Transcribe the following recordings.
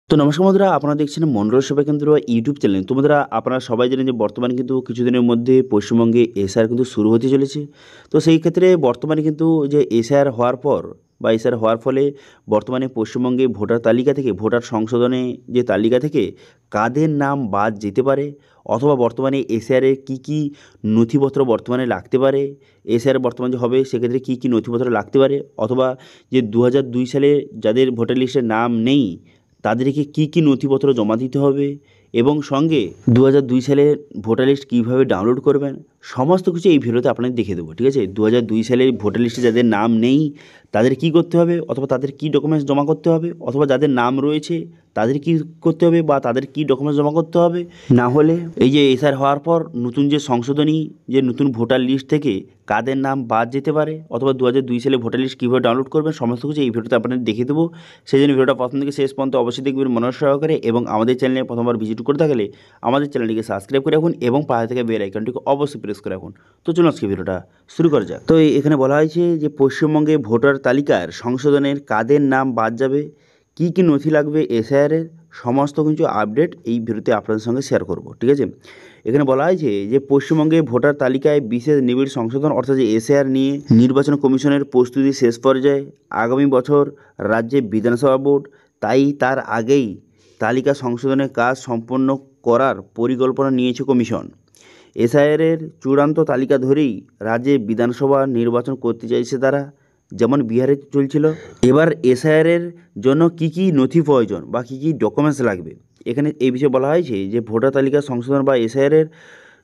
তো নমস্কার বন্ধুরা, আপনারা দেখছেন মন্ডল সেবা কেন্দ্র ইউটিউব চ্যানেল। তো বন্ধুরা, আপনারা সবাই জানেন যে বর্তমানে কিন্তু কিছুদিনের মধ্যে পশ্চিমবঙ্গে এসআইআর কিন্তু শুরু হতে চলেছে। তো সেই ক্ষেত্রে বর্তমানে কিন্তু যে এসআইআর হওয়ার পর বা এসআইআর হওয়ার ফলে বর্তমানে পশ্চিমবঙ্গে ভোটার তালিকা থেকে, ভোটার সংশোধনে যে তালিকা থেকে কাদের নাম বাদ যেতে পারে, অথবা বর্তমানে এসআইআরে কী কী নথিপত্র বর্তমানে লাগতে পারে, এসআইআর বর্তমানে যে হবে সেক্ষেত্রে কী কী নথিপত্র লাগতে পারে, অথবা যে 2002 সালে যাদের ভোটার লিস্টে নাম নেই তাদেরকে কী কী নথিপত্র জমা দিতে হবে, এবং সঙ্গে 2002 সালের ভোটার লিস্ট কীভাবে ডাউনলোড করবেন, সমস্ত কিছু এই ভিডিওতে আপনাদের দেখিয়ে দেবো। ঠিক আছে, 2002 সালের ভোটার লিস্টে যাদের নাম নেই তাদের কী করতে হবে, অথবা তাদের কী ডকুমেন্টস জমা করতে হবে, অথবা যাদের নাম রয়েছে তাদের কী করতে হবে বা তাদের কী ডকুমেন্টস জমা করতে হবে। না হলে এই যে এসআর হওয়ার পর নতুন যে সংশোধনী, যে নতুন ভোটার লিস্ট থেকে কাদের নাম বাদ যেতে পারে, অথবা 2002 সালে ভোটার লিস্ট কীভাবে ডাউনলোড করবেন, সমস্ত কিছু এই ভিডিওতে আপনাদের দেখিয়ে দেবো। সেই জন্য ভিডিওটা প্রথম থেকে শেষ পর্যন্ত অবশ্যই দেখবেন মনোযোগ সহকারে, এবং আমাদের চ্যানেলে প্রথমবার ভিজিট করে থাকলে আমাদের চ্যানেলটিকে সাবস্ক্রাইব করে রাখুন এবং পাশে থেকে বেল আইকনটিকে অবশ্যই প্রেস করে রাখুন। তো চলুন আজকে ভিডিওটা শুরু করা যাক। তো এখানে বলা হয়েছে যে পশ্চিমবঙ্গে ভোটার তালিকার সংশোধনের কাদের নাম বাদ যাবে, কী কী নথি লাগবে এসআইআরের, সমস্ত কিছু আপডেট এই ভিডিওতে আপনাদের সঙ্গে শেয়ার করব। ঠিক আছে, এখানে বলা হয়েছে যে পশ্চিমবঙ্গে ভোটার তালিকায় বিশেষ নিবিড় সংশোধন অর্থাৎ যে এসআইআর নিয়ে নির্বাচন কমিশনের প্রস্তুতি শেষ পর্যায়ে। আগামী বছর রাজ্যে বিধানসভা ভোট, তাই তার আগেই তালিকা সংশোধনের কাজ সম্পন্ন করার পরিকল্পনা নিয়েছে কমিশন। এসআইআরের চূড়ান্ত তালিকা ধরেই রাজ্যে বিধানসভা নির্বাচন করতে চাইছে তারা, যেমন বিহারে চলছিল। এবার এসআইআরের জন্য কী কী নথি প্রয়োজন বা কী কী ডকুমেন্টস লাগবে, এখানে এই বিষয়ে বলা হয়েছে যে ভোটার তালিকা সংশোধন বা এসআইআরের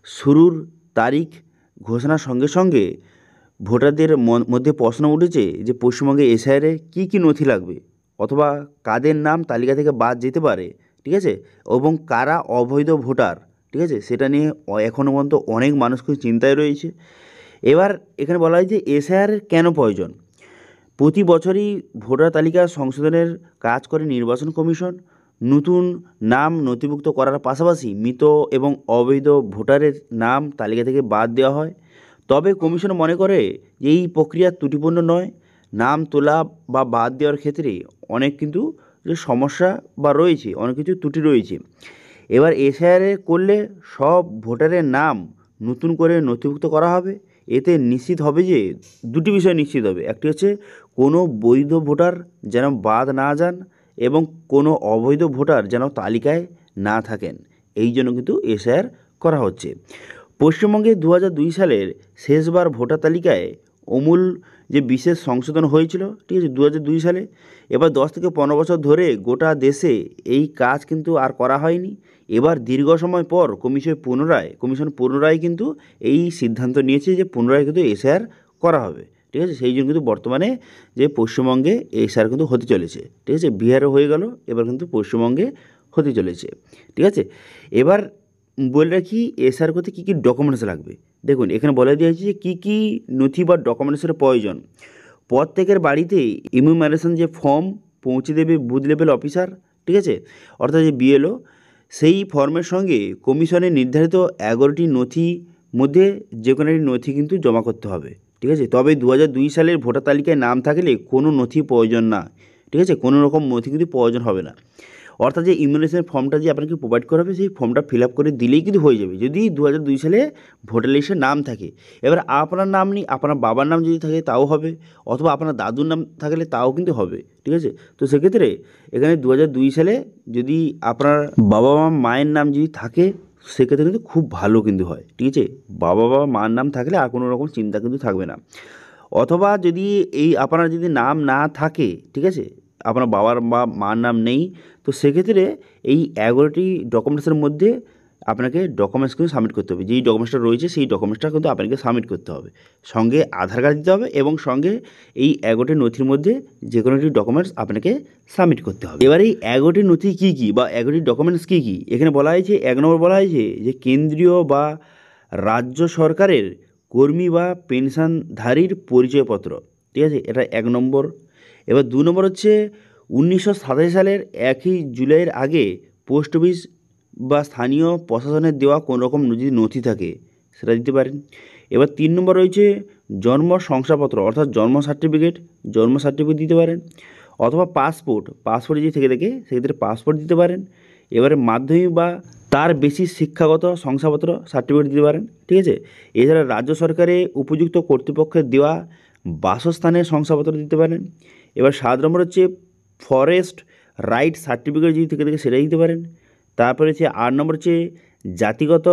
শুরুর তারিখ ঘোষণার সঙ্গে সঙ্গে ভোটারদের মধ্যে প্রশ্ন উঠেছে যে পশ্চিমবঙ্গে এসআইআরে কী কী নথি লাগবে, অথবা কাদের নাম তালিকা থেকে বাদ যেতে পারে। ঠিক আছে, এবং কারা অবৈধ ভোটার। ঠিক আছে, সেটা নিয়ে এখনও পর্যন্ত অনেক মানুষ খুব চিন্তায় রয়েছে। এবার এখানে বলা হয় যে এসআইআর কেন প্রয়োজন। প্রতি বছরই ভোটার তালিকা সংশোধনের কাজ করে নির্বাচন কমিশন। নতুন নাম নথিভুক্ত করার পাশাপাশি মৃত এবং অবৈধ ভোটারের নাম তালিকা থেকে বাদ দেওয়া হয়। তবে কমিশন মনে করে যে এই প্রক্রিয়া ত্রুটিপূর্ণ নয়। নাম তোলা বা বাদ দেওয়ার ক্ষেত্রে অনেক কিন্তু যে সমস্যা বা রয়েছে, অনেক কিছু ত্রুটি রয়েছে। এবার এসআইআরে করলে সব ভোটারের নাম নতুন করে নথিভুক্ত করা হবে। এতে নিশ্চিত হবে যে দুটি বিষয় নিশ্চিত হবে, একটি হচ্ছে কোনো বৈধ ভোটার যেন বাদ না যান, এবং কোনো অবৈধ ভোটার যেন তালিকায় না থাকেন। এই জন্য কিন্তু এসআইআর করা হচ্ছে। পশ্চিমবঙ্গে 2002 সালের শেষবার ভোটার তালিকায় অমূল যে বিশেষ সংশোধন হয়েছিল, ঠিক আছে, 2002 সালে। এবার 10 থেকে 15 বছর ধরে গোটা দেশে এই কাজ কিন্তু আর করা হয়নি। এবার দীর্ঘ সময় পর কমিশন পুনরায় কিন্তু এই সিদ্ধান্ত নিয়েছে যে পুনরায় কিন্তু এসআইআর করা হবে। ঠিক আছে, সেই জন্য কিন্তু বর্তমানে যে পশ্চিমবঙ্গে এসআইআর কিন্তু হতে চলেছে। ঠিক আছে, বিহারে হয়ে গেল, এবার কিন্তু পশ্চিমবঙ্গে হতে চলেছে। ঠিক আছে, এবার বলে রাখি এসআর করতে কী কী ডকুমেন্টস লাগবে। দেখুন, এখানে বলে দেওয়া হয়েছে যে কী কী নথি বা ডকুমেন্টসের প্রয়োজন। প্রত্যেকের বাড়িতে ইমিউনারেশন যে ফর্ম পৌঁছে দেবে বুথ লেভেল অফিসার। ঠিক আছে, অর্থাৎ যে বিএলও, সেই ফর্মের সঙ্গে কমিশনের নির্ধারিত 11টি নথি মধ্যে যে কোনো একটি নথি কিন্তু জমা করতে হবে। ঠিক আছে, তবে 2002 সালের ভোটার তালিকায় নাম থাকলে কোনো নথি প্রয়োজন না। ঠিক আছে, কোনো রকম নথি কিন্তু প্রয়োজন হবে না। অর্থাৎ যে ইমিউনেশনের ফর্মটা যে আপনাকে প্রোভাইড করা হবে, সেই ফর্মটা ফিল আপ করে দিলেই কিন্তু হয়ে যাবে, যদি 2002 সালে ভোটার লিস্টে নাম থাকে। এবার আপনার নাম নেই, আপনার বাবার নাম যদি থাকে তাও হবে, অথবা আপনার দাদুর নাম থাকলে তাও কিন্তু হবে। ঠিক আছে, তো সেক্ষেত্রে এখানে 2002 সালে যদি আপনার বাবা মা মায়ের নাম যদি থাকে সেক্ষেত্রে কিন্তু খুব ভালো কিন্তু হয়। ঠিক আছে, বাবা মার নাম থাকলে আর কোনো রকম চিন্তা কিন্তু থাকবে না। অথবা যদি এই আপনার যদি নাম না থাকে, ঠিক আছে, আপনার বাবার বা মার নাম নেই, তো সেক্ষেত্রে এই 11টি ডকুমেন্টসের মধ্যে আপনাকে ডকুমেন্টস কিন্তু সাবমিট করতে হবে। যেই ডকুমেন্টসটা রয়েছে সেই ডকুমেন্টসটা কিন্তু আপনাকে সাবমিট করতে হবে। সঙ্গে আধার কার্ড দিতে হবে, এবং সঙ্গে এই 11টি নথির মধ্যে যে কোনো একটি ডকুমেন্টস আপনাকে সাবমিট করতে হবে। এবার এই 11টি নথি কী কী বা 11টি ডকুমেন্টস কী কী, এখানে বলা হয়েছে 1 নম্বর বলা হয়েছে যে কেন্দ্রীয় বা রাজ্য সরকারের কর্মী বা পেনশনধারীর পরিচয়পত্র। ঠিক আছে, এটা 1 নম্বর। এবার 2 নম্বর হচ্ছে 1987 সালের 1 জুলাইয়ের আগে পোস্ট অফিস বা স্থানীয় প্রশাসনের দেওয়া কোনো রকম যদি নথি থাকে সেটা দিতে পারেন। এবার 3 নম্বর রয়েছে জন্ম শংসাপত্র, অর্থাৎ জন্ম সার্টিফিকেট দিতে পারেন। অথবা পাসপোর্ট যদি থেকে থাকে সেক্ষেত্রে পাসপোর্ট দিতে পারেন। এবারে মাধ্যমিক বা তার বেশি শিক্ষাগত শংসাপত্র সার্টিফিকেট দিতে পারেন, ঠিক আছে। এছাড়া রাজ্য সরকারের উপযুক্ত কর্তৃপক্ষের দেওয়া বাসস্থানের শংসাপত্র দিতে পারেন। এবার 7 নম্বর হচ্ছে ফরেস্ট রাইট সার্টিফিকেট যদি থেকে থাকে সেটা দিতে পারেন। তারপরে হচ্ছে 8 নম্বর হচ্ছে জাতিগত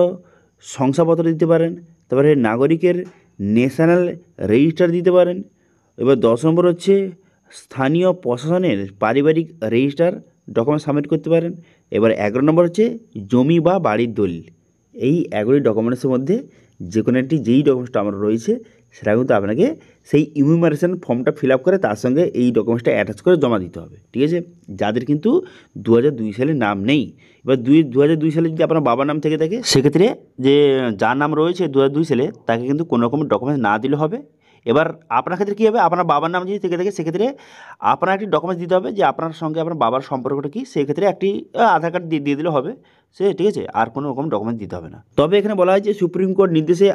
শংসাপত্র দিতে পারেন। তারপরে নাগরিকের ন্যাশনাল রেজিস্টার দিতে পারেন। এবার 10 নম্বর হচ্ছে স্থানীয় প্রশাসনের পারিবারিক রেজিস্টার ডকুমেন্ট সাবমিট করতে পারেন। এবার 11 নম্বর হচ্ছে জমি বা বাড়ির দলিল। এই 11টি ডকুমেন্টসের মধ্যে যে কোনো একটি যেই ডকুমেন্টসটা আমার রয়েছে সেটা কিন্তু আপনাকে সেই ইমিউমারেশন ফর্মটা ফিল আপ করে তার সঙ্গে এই ডকুমেন্টসটা অ্যাটাচ করে জমা দিতে হবে, ঠিক আছে। যাদের কিন্তু 2002 সালে নাম নেই, এবার 2002 সালে যদি আপনার বাবার নাম থেকে থাকে সেক্ষেত্রে যে যার নাম রয়েছে 2002 সালে তাকে কিন্তু কোনো রকম ডকুমেন্টস না দিলে হবে। এবার আপনার ক্ষেত্রে কী হবে, আপনার বাবার নাম যদি থেকে থাকে সেক্ষেত্রে আপনার একটি ডকুমেন্টস দিতে হবে যে আপনার সঙ্গে আপনার বাবার সম্পর্কটা কী, সেক্ষেত্রে একটি আধার কার্ড দিয়ে দিলে হবে সে, ঠিক আছে। আর কোনো রকম ডকুমেন্ট দিতে হবে না। তবে এখানে বলা হয় যে সুপ্রিম কোর্ট নির্দেশে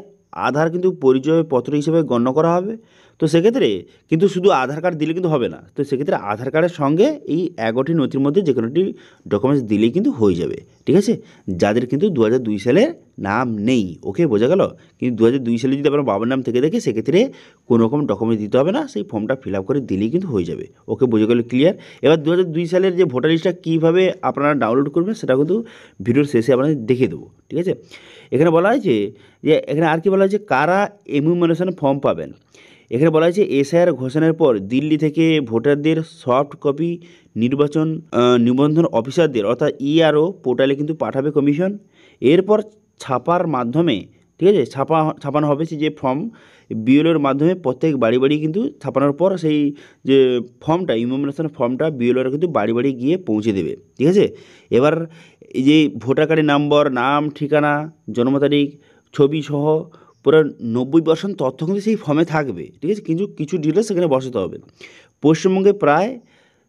আধার কিন্তু পরিচয়পত্র হিসেবে গণ্য করা হবে। তো সেক্ষেত্রে কিন্তু শুধু আধার কার্ড দিলে কিন্তু হবে না। তো সেক্ষেত্রে আধার কার্ডের সঙ্গে এই 11টি নথির মধ্যে যে কোনো একটি ডকুমেন্টস দিলেই কিন্তু হয়ে যাবে, ঠিক আছে। যাদের কিন্তু 2002 সালের নাম নেই, ওকে, বোঝা গেল। কিন্তু 2002 সালে যদি আপনার বাবার নাম থেকে থাকে সেক্ষেত্রে কোনো রকম ডকুমেন্টস দিতে হবে না, সেই ফর্মটা ফিল আপ করে দিলেই কিন্তু হয়ে যাবে, ওকে, বোঝা গেল, ক্লিয়ার। এবার 2002 সালের যে ভোটার লিস্টটা কীভাবে আপনারা ডাউনলোড করবেন সেটা কিন্তু ভিডিওর শেষে আপনাদের দেখিয়ে দেবো, ঠিক আছে। এখানে বলা হয়েছে যে এখানে আর কি বলা হয়েছে, কারা এমিউমারেশন ফর্ম পাবেন। এখানে বলা হয়েছে এসআইআর ঘোষণার পর দিল্লি থেকে ভোটারদের সফট কপি নির্বাচন নিবন্ধন অফিসারদের অর্থাৎ ইআরও পোর্টালে কিন্তু পাঠাবে কমিশন। এরপর ছাপার মাধ্যমে, ঠিক আছে, ছাপানো হবে সেই যে ফর্ম বিএলওর মাধ্যমে প্রত্যেক বাড়ি বাড়ি কিন্তু ছাপানোর পর সেই যে ফর্মটা ইমিউমারেশন ফর্মটা বিএলওরা কিন্তু বাড়ি বাড়ি গিয়ে পৌঁছে দেবে, ঠিক আছে। এবার এই যে ভোটার কার্ডের নম্বর, নাম, ঠিকানা, জন্ম তারিখ, ছবি সহ পুরো 90% তথ্য কিন্তু সেই ফর্মে থাকবে, ঠিক আছে। কিন্তু কিছু ডিটেলস সেখানে বসাতে হবে। পশ্চিমবঙ্গে প্রায়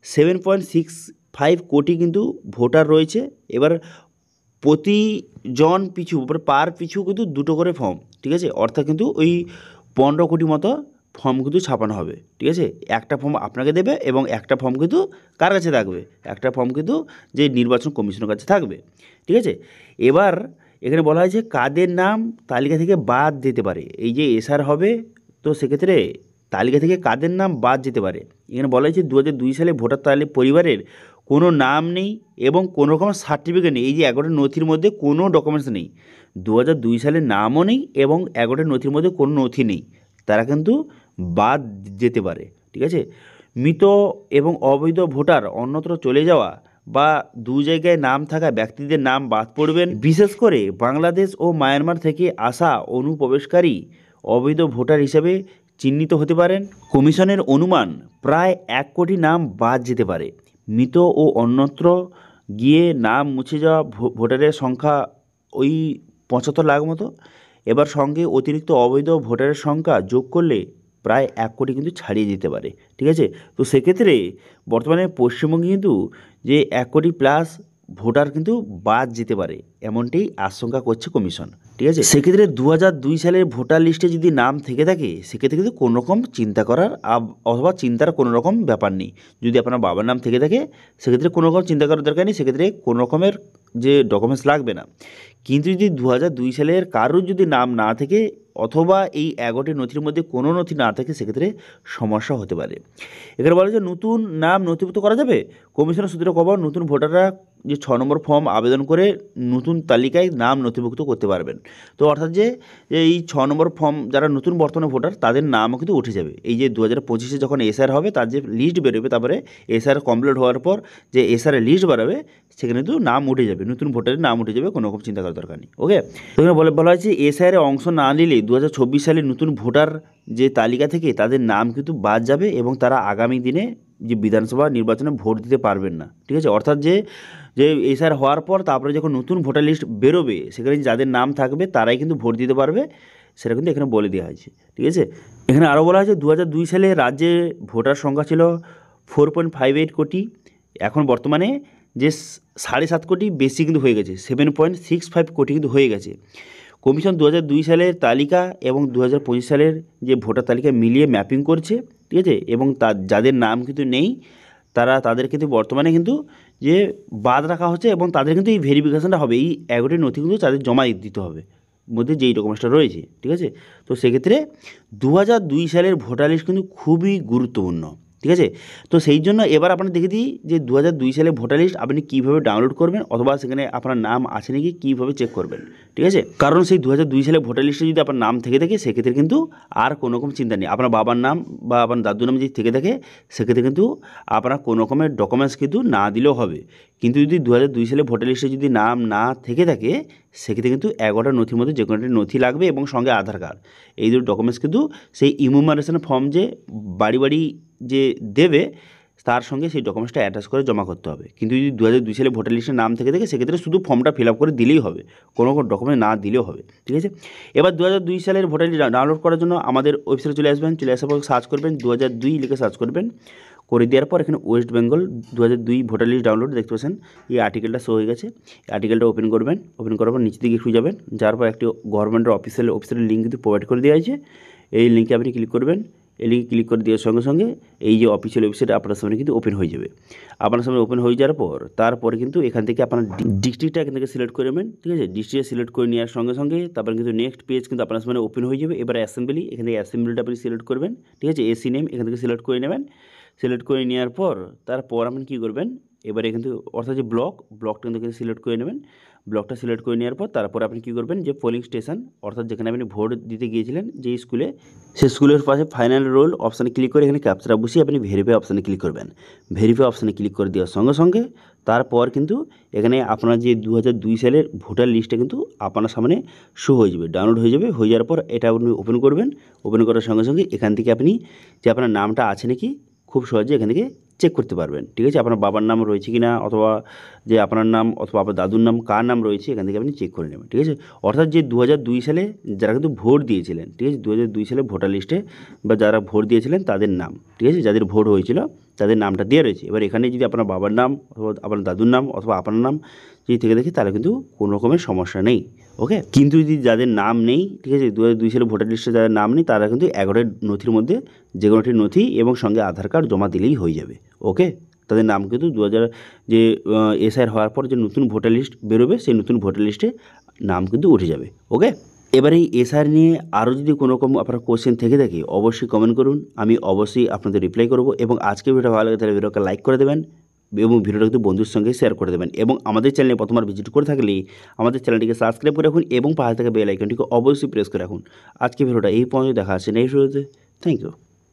7.65 কোটি কিন্তু ভোটার রয়েছে। এবার প্রতিজন পিছু পার পিছু কিন্তু 2টো করে ফর্ম, ঠিক আছে। অর্থাৎ কিন্তু ওই 15 কোটি মতো ফর্ম কিন্তু ছাপানো হবে, ঠিক আছে। একটা ফর্ম আপনাকে দেবে এবং একটা ফর্ম কিন্তু কার কাছে থাকবে, একটা ফর্ম কিন্তু যে নির্বাচন কমিশনের কাছে থাকবে, ঠিক আছে। এবার এখানে বলা হয়েছে কাদের নাম তালিকা থেকে বাদ যেতে পারে। এই যে এসআর হবে তো সেক্ষেত্রে তালিকা থেকে কাদের নাম বাদ যেতে পারে। এখানে বলা হয়েছে 2002 সালে ভোটার তালিকা পরিবারের কোনো নাম নেই এবং কোনো রকম সার্টিফিকেট নেই। এই যে 11টি নথির মধ্যে কোনো ডকুমেন্টস নেই, 2002 সালের নামও নেই এবং 11টি নথির মধ্যে কোনো নথি নেই, তারা কিন্তু বাদ যেতে পারে, ঠিক আছে। মৃত এবং অবৈধ ভোটার অন্যত্র চলে যাওয়া বা দু জায়গায় নাম থাকা ব্যক্তিদের নাম বাদ পড়বেন। বিশেষ করে বাংলাদেশ ও মায়ানমার থেকে আসা অনুপ্রবেশকারী অবৈধ ভোটার হিসেবে চিহ্নিত হতে পারেন। কমিশনের অনুমান প্রায় 1 কোটি নাম বাদ যেতে পারে। মৃত ও অন্যত্র গিয়ে নাম মুছে যাওয়া ভোটারের সংখ্যা ওই 75 লাখ মতো। এবার সঙ্গে অতিরিক্ত অবৈধ ভোটারের সংখ্যা যোগ করলে প্রায় 1 কোটি কিন্তু ছাড়িয়ে যেতে পারে, ঠিক আছে। তো সেক্ষেত্রে বর্তমানে পশ্চিমবঙ্গে কিন্তু যে 1 কোটি প্লাস ভোটার কিন্তু বাদ যেতে পারে এমনটাই আশঙ্কা করছে কমিশন, ঠিক আছে। সেক্ষেত্রে 2002 সালের ভোটার লিস্টে যদি নাম থেকে থাকে সেক্ষেত্রে কিন্তু কোনো রকম চিন্তা করার অথবা চিন্তার কোনো রকম ব্যাপার নেই। যদি আপনার বাবার নাম থেকে থাকে সেক্ষেত্রে কোনো রকম চিন্তা করার দরকার নেই, সেক্ষেত্রে কোনো রকমের যে ডকুমেন্টস লাগবে না। কিন্তু যদি 2002 সালের কারোর যদি নাম না থাকে অথবা এই 11টি নথির মধ্যে কোনো নথি না থাকে সেক্ষেত্রে সমস্যা হতে পারে। এখানে বলা যে নতুন নাম নথিভুক্ত করা যাবে। কমিশনের সূত্রে খবর, নতুন ভোটাররা যে 6 নম্বর ফর্ম আবেদন করে নতুন তালিকায় নাম নথিভুক্ত করতে পারবেন। তো অর্থাৎ যে এই 6 নম্বর ফর্ম যারা নতুন বর্তমানে ভোটার তাদের নামও কিন্তু উঠে যাবে। এই যে 2025-এ যখন এসআর হবে তার যে লিস্ট বেরোবে, তারপরে এসআর কমপ্লিট হওয়ার পর যে এসআরের লিস্ট বেরোবে সেখানে কিন্তু নাম উঠে যাবে, নতুন ভোটারের নাম উঠে যাবে, কোনো রকম চিন্তা করার দরকার নেই, ওকে। তো এখানে বলা হয়েছে এসআইয়ের অংশ না নিলে 2024 সালে নতুন ভোটার যে তালিকা থেকে তাদের নাম কিন্তু বাদ যাবে এবং তারা আগামী দিনে যে বিধানসভা নির্বাচনে ভোট দিতে পারবেন না, ঠিক আছে। অর্থাৎ যে এসআর হওয়ার পর তারপরে যখন নতুন ভোটার লিস্ট বেরোবে সেখানে যাদের নাম থাকবে তারাই কিন্তু ভোট দিতে পারবে, সেটা কিন্তু এখানে বলে দেওয়া হয়েছে, ঠিক আছে। এখানে আরও বলা হয়েছে 2002 সালে রাজ্যে ভোটার সংখ্যা ছিল 4.58 কোটি, এখন বর্তমানে যে 7.5 কোটি বেশি কিন্তু হয়ে গেছে, 7.65 কোটি কিন্তু হয়ে গেছে। কমিশন 2002 সালের তালিকা এবং 2025 সালের যে ভোটার তালিকা মিলিয়ে ম্যাপিং করছে, ঠিক আছে। এবং যাদের নাম কিন্তু নেই তাদের কিন্তু বর্তমানে কিন্তু যে বাদ রাখা হচ্ছে এবং তাদের কিন্তু এই ভেরিফিকেশানটা হবে, এই 11টি নথি কিন্তু তাদের জমা দিতে হবে মধ্যে যেই ডকুমেন্টসটা রয়েছে, ঠিক আছে। তো সেক্ষেত্রে 2002 সালের ভোটার লিস্ট কিন্তু খুবই গুরুত্বপূর্ণ, ঠিক আছে। তো সেই জন্য এবার আপনার দেখে দিই যে 2002 সালে ভোটার লিস্ট আপনি কীভাবে ডাউনলোড করবেন অথবা সেখানে আপনার নাম আছে নাকি কীভাবে চেক করবেন, ঠিক আছে। কারণ সেই 2002 সালে ভোটার লিস্টে যদি আপনার নাম থেকে থাকে সেক্ষেত্রে কিন্তু আর কোনো রকম চিন্তা নেই। আপনার বাবার নাম বা আপনার দাদুর নাম যদি থেকে থাকে সেক্ষেত্রে কিন্তু আপনার কোনো রকমের ডকুমেন্টস কিন্তু না দিলেও হবে। কিন্তু যদি 2002 সালে ভোটার লিস্টে যদি নাম না থেকে থাকে সেক্ষেত্রে কিন্তু 11টা নথির মধ্যে যে কোনো একটা নথি লাগবে এবং সঙ্গে আধার কার্ড, এই দুটো ডকুমেন্টস কিন্তু সেই ইনুমারেশন ফর্ম যে বাড়ি বাড়ি যে দেবে তার সঙ্গে সেই ডকুমেন্টসটা অ্যাটাচ করে জমা করতে হবে। কিন্তু যদি 2002 সালে ভোটার লিস্টের নাম থেকে থাকে সেক্ষেত্রে শুধু ফর্মটা ফিল আপ করে দিলেই হবে, কোনো ডকুমেন্ট না দিলেও হবে, ঠিক আছে। এবার 2002 সালের ভোটার লিস্ট ডাউনলোড করার জন্য আমাদের ওয়েবসাইটে চলে আসবেন, চলে আসার পর সার্চ করবেন 2002 লিখে সার্চ করবেন, করে দেওয়ার পর এখানে West Bengal 2002 voter list download দেখতে পাচ্ছেন এই আর্টিকেলটা শো হয়ে গেছে। এই আর্টিকেলটা ওপেন করবেন, ওপেন করার পর নিচের দিকে একটু যাবেন, যার পর একটি গভর্নমেন্টের অফিসিয়াল লিঙ্ক কিন্তু প্রোভাইড করে দেওয়া আছে। এই লিঙ্কে আপনি ক্লিক করবেন, এই লিঙ্কে ক্লিক করে দেওয়ার সঙ্গে সঙ্গে এই যে অফিসিয়াল ওয়েবসাইট আপনার সামনে কিন্তু ওপেন হয়ে যাবে। আপনার সামনে ওপেন হয়ে যাওয়ার পর তারপরে কিন্তু এখান থেকে আপনার ডিস্ট্রিক্টটা এখান থেকে সিলেক্ট করে নেবেন, ঠিক আছে। ডিস্ট্রিক্টে সিলেক্ট করে নেওয়ার সঙ্গে সঙ্গে তারপর কিন্তু নেক্সট পেজ কিন্তু আপনার সামনে ওপেন হয়ে যাবে। এবার অ্যাসেম্বলি, এখান থেকে অ্যাসেম্বলিটা আপনি সিলেক্ট করবেন, ঠিক আছে। এসি নেম এখান থেকে সিলেক্ট করে নেবেন। সিলেক্ট করে নেওয়ার পর তারপর আপনি কী করবেন, এবারে কিন্তু অর্থাৎ যে ব্লকটা কিন্তু সিলেক্ট করে নেবেন। ব্লকটা সিলেক্ট করে নেওয়ার পর তারপর আপনি কী করবেন, যে পোলিং স্টেশন অর্থাৎ যেখানে আপনি ভোট দিতে গিয়েছিলেন যে স্কুলে, সেই স্কুলের পাশে ফাইনাল রোল অপশানে ক্লিক করে এখানে ক্যাপচাটা বসিয়ে আপনি ভেরিফাই অপশানে ক্লিক করবেন। ভেরিফাই অপশানে ক্লিক করে দেওয়ার সঙ্গে সঙ্গে তারপর কিন্তু এখানে আপনার যে 2002 সালের ভোটার লিস্টটা কিন্তু আপনার সামনে শো হয়ে যাবে, ডাউনলোড হয়ে যাবে। হয়ে যাওয়ার পর এটা আপনি ওপেন করবেন। ওপেন করার সঙ্গে সঙ্গে এখান থেকে আপনি যে আপনার নামটা আছে নাকি খুব সহজে এখান থেকে চেক করতে পারবেন, ঠিক আছে। আপনার বাবার নাম রয়েছে কি না অথবা যে আপনার নাম অথবা আপনার দাদুর নাম কার নাম রয়েছে এখান থেকে আপনি চেক করে নেবেন, ঠিক আছে। অর্থাৎ যে 2002 সালে যারা কিন্তু ভোট দিয়েছিলেন, ঠিক আছে, 2002 সালে ভোটার লিস্টে বা যারা ভোট দিয়েছিলেন তাদের নাম, ঠিক আছে, যাদের ভোট হয়েছিল তাদের নামটা দেওয়া রয়েছে। এবার এখানে যদি আপনার বাবার নাম অথবা আপনার দাদুর নাম অথবা আপনার নাম যদি থেকে দেখি তাহলে কিন্তু কোনো রকমের সমস্যা নেই, ওকে। কিন্তু যদি যাদের নাম নেই, ঠিক আছে, 2002 সালে ভোটার লিস্টে যাদের নাম নেই তারা কিন্তু 11টি নথির মধ্যে যে কোনো একটি নথি এবং সঙ্গে আধার কার্ড জমা দিলেই হয়ে যাবে, ওকে। তাদের নাম কিন্তু 2000 যে এসআইআর হওয়ার পর যে নতুন ভোটার লিস্ট বেরোবে সেই নতুন ভোটার লিস্টে নাম কিন্তু উঠে যাবে, ওকে। এবার এই এসআইআর নিয়ে আরও যদি কোনো রকম আপনার কোশ্চেন থেকে থাকে অবশ্যই কমেন্ট করুন, আমি অবশ্যই আপনাদের রিপ্লাই করব। এবং আজকে ভিডিওটা ভালো লাগে তাহলে ভিডিওকে লাইক করে দেবেন এবং ভিডিওটা কিন্তু বন্ধুর সঙ্গে শেয়ার করে দেবেন। এবং আমাদের চ্যানেলে প্রথমবার ভিজিট করে থাকলে আমাদের চ্যানেলটিকে সাবস্ক্রাইব করে রাখুন এবং পাশে থাকা বেল আইকনটিকে অবশ্যই প্রেস করে রাখুন। আজকে ভিডিওটা এই পর্যন্ত, দেখা আছে নেক্সট ভিডিওতে। Thank you.